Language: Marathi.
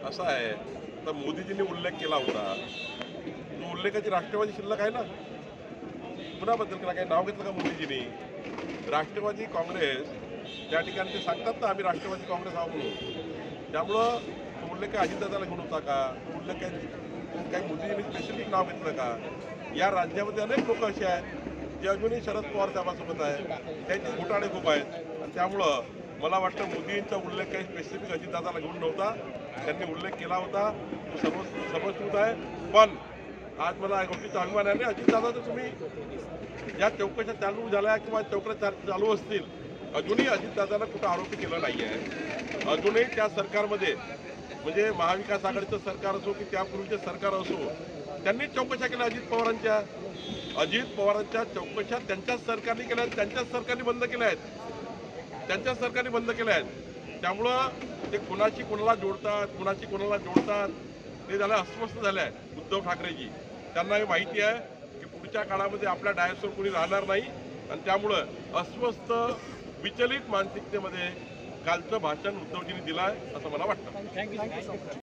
असा आहे, तर मोदीजींनी उल्लेख केला होता, तो उल्लेखाची राष्ट्रवादी शिल्लक आहे ना. कुणाबद्दल केला, काही नाव घेतलं का मोदीजींनी? राष्ट्रवादी काँग्रेस त्या ठिकाणी ते सांगतात ना, आम्ही राष्ट्रवादी काँग्रेस आहोत म्हणून. त्यामुळं तो उल्लेख काय अजितदादाला घेऊन होता का? तो उल्लेख काही मोदीजींनी स्पेसिफिक नाव घेतलं का? या राज्यामध्ये अनेक लोक असे आहेत जे अजूनही शरद पवार साहेबांसोबत आहेत, त्यांचे घोटाळे खूप आहेत. आणि त्यामुळं मला वाटतं मोदींचा उल्लेख काही स्पेसिफिक अजितदादाला घेऊन नव्हता, त्यांनी उल्लेख केला होता, तो सर्वश्रुत आहे. पण आज मला या गोष्टीचा अभिमान आहे, अजितदादाचं तुम्ही या चौकशा चालू झाल्या किंवा चौकशा चालू असतील, अजूनही अजितदादांना कुठं आरोपी केलं नाही आहे. अजूनही त्या सरकारमध्ये, म्हणजे महाविकास आघाडीचं सरकार असो की त्यापूर्वीचे सरकार असो, त्यांनी चौकशा केल्या अजित पवारांच्या चौकशा त्यांच्याच सरकारने केल्या आहेत, त्यांच्याच सरकारने बंद केल्या आहेत, त्यांच्याच सरकारने बंद केल्या आहेत. त्यामुळं ते कुणाची कोणाला जोडतात ते झालं अस्वस्थ झाले आहे उद्धव ठाकरेजी. त्यांना हे माहिती आहे की पुढच्या काळामध्ये आपल्या डायसवर कोणी राहणार नाही, आणि त्यामुळं अस्वस्थ विचलित मानसिकतेमध्ये कालचं भाषण उद्धवजींनी दिलं आहे असं मला वाटतं. थँक्यू.